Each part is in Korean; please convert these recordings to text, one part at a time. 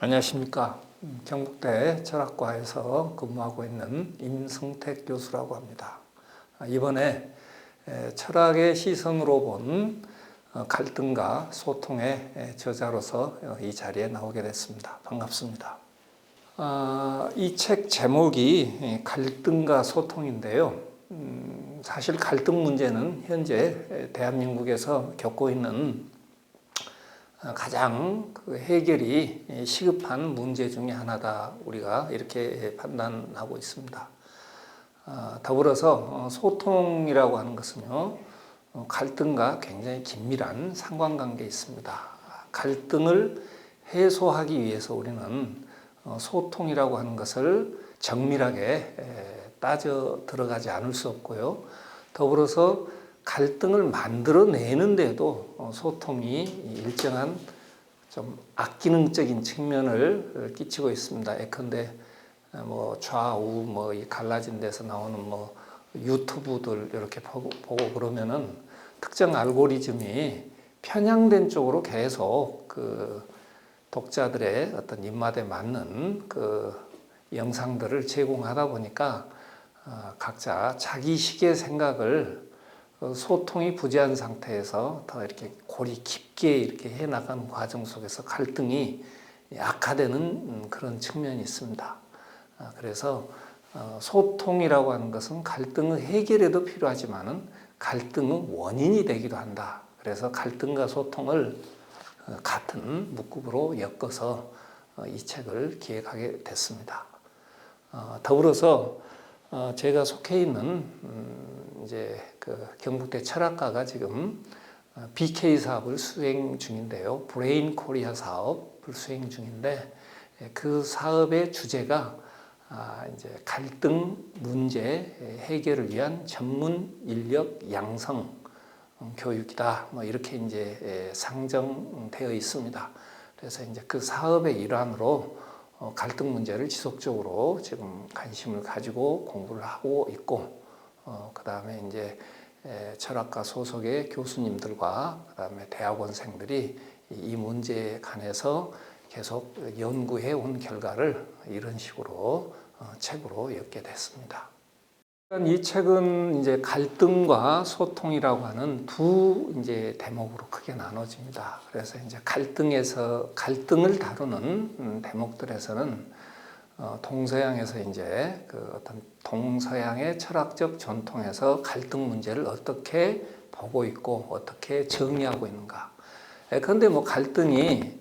안녕하십니까. 경북대 철학과에서 근무하고 있는 임성택 교수라고 합니다. 이번에 철학의 시선으로 본 갈등과 소통의 저자로서 이 자리에 나오게 됐습니다. 반갑습니다. 이 책 제목이 갈등과 소통인데요. 사실 갈등 문제는 현재 대한민국에서 겪고 있는 가장 해결이 시급한 문제 중에 하나다, 우리가 이렇게 판단하고 있습니다. 더불어서 소통이라고 하는 것은요, 갈등과 굉장히 긴밀한 상관관계에 있습니다. 갈등을 해소하기 위해서 우리는 소통이라고 하는 것을 정밀하게 따져 들어가지 않을 수 없고요. 더불어서 갈등을 만들어내는데도 소통이 일정한 좀 악기능적인 측면을 끼치고 있습니다. 예컨대 좌우 이 갈라진 데서 나오는 유튜브들 이렇게 보고 그러면은 특정 알고리즘이 편향된 쪽으로 계속 독자들의 어떤 입맛에 맞는 영상들을 제공하다 보니까 각자 자기식의 생각을 소통이 부재한 상태에서 더 이렇게 골이 깊게 이렇게 해나가는 과정 속에서 갈등이 악화되는 그런 측면이 있습니다. 그래서 소통이라고 하는 것은 갈등의 해결에도 필요하지만은 갈등의 원인이 되기도 한다. 그래서 갈등과 소통을 같은 묶음으로 엮어서 이 책을 기획하게 됐습니다. 더불어서 제가 속해 있는 이제 경북대 철학과가 지금 BK 사업을 수행 중인데요. 브레인 코리아 사업을 수행 중인데 그 사업의 주제가 이제 갈등 문제 해결을 위한 전문 인력 양성 교육이다. 이렇게 이제 상정되어 있습니다. 그래서 이제 그 사업의 일환으로 갈등 문제를 지속적으로 지금 관심을 가지고 공부를 하고 있고, 그 다음에 이제 철학과 소속의 교수님들과 그 다음에 대학원생들이 이 문제에 관해서 계속 연구해 온 결과를 이런 식으로 책으로 엮게 됐습니다. 이 책은 이제 갈등과 소통이라고 하는 두 이제 대목으로 크게 나눠집니다. 그래서 이제 갈등을 다루는 대목들에서는 동서양에서 이제 어떤 동서양의 철학적 전통에서 갈등 문제를 어떻게 보고 있고 어떻게 정리하고 있는가. 그런데 갈등이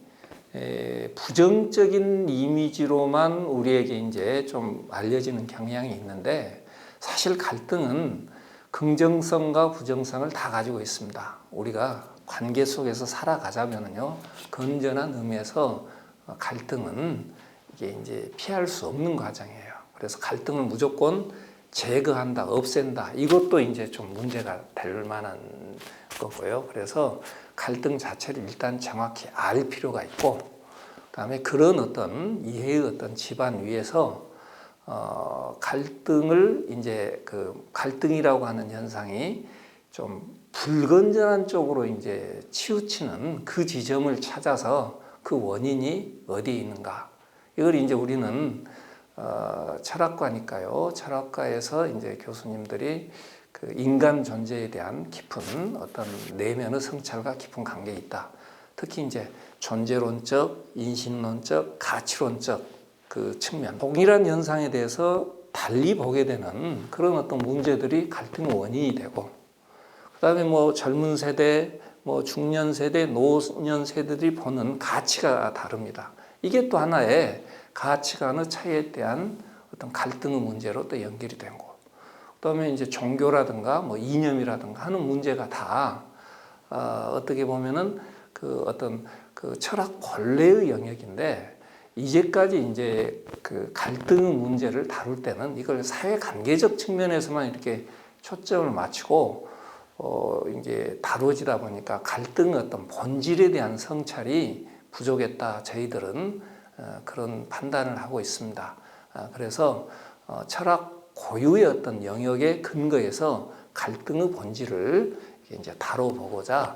부정적인 이미지로만 우리에게 이제 좀 알려지는 경향이 있는데, 사실 갈등은 긍정성과 부정성을 다 가지고 있습니다. 우리가 관계 속에서 살아가자면요, 건전한 의미에서 갈등은 이게 이제 피할 수 없는 과정이에요. 그래서 갈등을 무조건 제거한다, 없앤다, 이것도 이제 좀 문제가 될 만한 거고요. 그래서 갈등 자체를 일단 정확히 알 필요가 있고, 그다음에 그런 어떤 이해의 어떤 기반 위에서 갈등을 이제 갈등이라고 하는 현상이 좀 불건전한 쪽으로 이제 치우치는 그 지점을 찾아서 그 원인이 어디에 있는가. 이걸 이제 우리는 철학과니까요. 철학과에서 이제 교수님들이 인간 존재에 대한 깊은 어떤 내면의 성찰과 깊은 관계에 있다. 특히 이제 존재론적, 인신론적, 가치론적 측면, 동일한 현상에 대해서 달리 보게 되는 그런 어떤 문제들이 갈등의 원인이 되고, 그 다음에 젊은 세대, 중년 세대, 노년 세대들이 보는 가치가 다릅니다. 이게 또 하나의 가치관의 차이에 대한 어떤 갈등의 문제로 또 연결이 되고, 그 다음에 이제 종교라든가 이념이라든가 하는 문제가 다 어떻게 보면은 어떤 철학 본래의 영역인데, 이제까지 이제 갈등 문제를 다룰 때는 이걸 사회 관계적 측면에서만 이렇게 초점을 맞추고 이제 다루어지다 보니까 갈등의 어떤 본질에 대한 성찰이 부족했다. 저희들은 그런 판단을 하고 있습니다. 그래서 철학 고유의 어떤 영역에 근거해서 갈등의 본질을 이제 다뤄보고자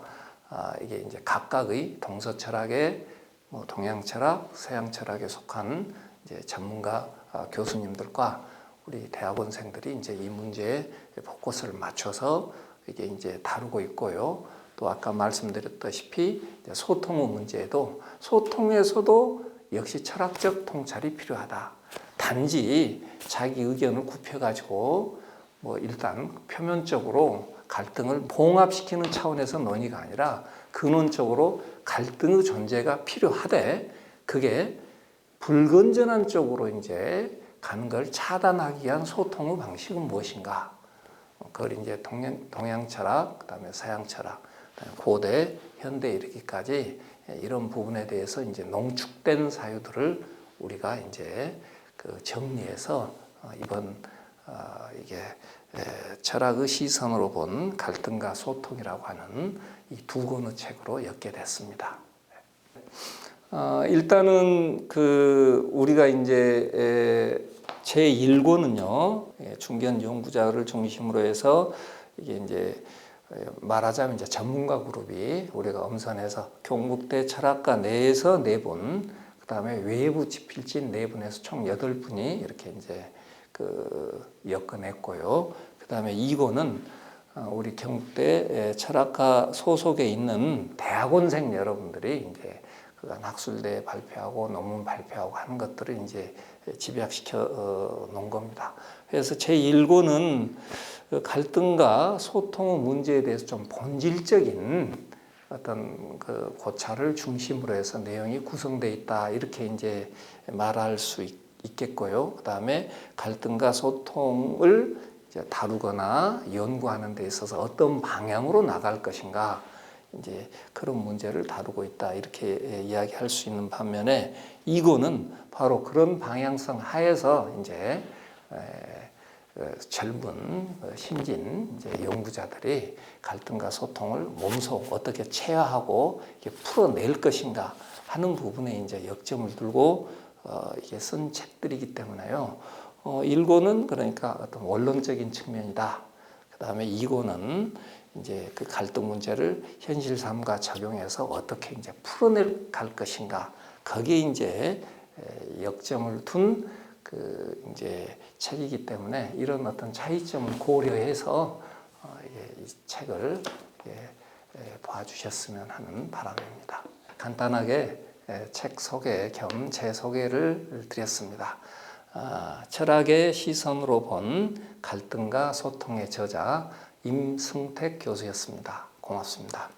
이게 이제 각각의 동서 철학의 뭐 동양 철학, 서양 철학에 속한 이제 전문가 교수님들과 우리 대학원생들이 이제 이 문제에 포커스를 맞춰서 이게 이제 다루고 있고요. 또 아까 말씀드렸다시피 소통의 문제에도 소통에서도 역시 철학적 통찰이 필요하다. 단지 자기 의견을 굽혀가지고 뭐 일단 표면적으로 갈등을 봉합시키는 차원에서 논의가 아니라 근원적으로 갈등의 존재가 필요하되 그게 불건전한 쪽으로 이제 가는 걸 차단하기 위한 소통의 방식은 무엇인가? 그걸 이제 동양 철학, 그다음에 서양 철학, 그다음에 고대, 현대 이르기까지 이런 부분에 대해서 이제 농축된 사유들을 우리가 이제 그 정리해서 이번 이게 철학의 시선으로 본 갈등과 소통이라고 하는 이 두 권의 책으로 엮게 됐습니다. 일단은 그 우리가 이제 제 1권은요 중견 연구자를 중심으로 해서 이게 이제 말하자면 이제 전문가 그룹이 우리가 엄선해서 경북대 철학과 내에서 4분, 그 다음에 외부 지필진 4분에서 총 8분이 이렇게 이제 그 엮어냈고요. 그 다음에 2권은 우리 경북대 철학과 소속에 있는 대학원생 여러분들이 이제 그간 학술대에 발표하고 논문 발표하고 하는 것들을 이제 집약시켜 놓은 겁니다. 그래서 제 1권은 갈등과 소통의 문제에 대해서 좀 본질적인 어떤 그 고찰을 중심으로 해서 내용이 구성되어 있다 이렇게 이제 말할 수 있겠고요. 그 다음에 갈등과 소통을 이제 다루거나 연구하는 데 있어서 어떤 방향으로 나갈 것인가 이제 그런 문제를 다루고 있다 이렇게 이야기할 수 있는 반면에 이거는 바로 그런 방향성 하에서 이제 젊은 신진 이제 연구자들이 갈등과 소통을 몸소 어떻게 체화하고 이렇게 풀어낼 것인가 하는 부분에 이제 역점을 두고 이게 쓴 책들이기 때문에요. 1권은 그러니까 어떤 원론적인 측면이다. 그 다음에 2권은 이제 그 갈등 문제를 현실 삶과 적용해서 어떻게 이제 풀어낼 갈 것인가 거기에 이제 역점을 둔 그 이제 책이기 때문에 이런 어떤 차이점을 고려해서 이 책을 봐주셨으면 하는 바람입니다. 간단하게 책 소개 겸 제 소개를 드렸습니다. 철학의 시선으로 본 갈등과 소통의 저자 임승택 교수였습니다. 고맙습니다.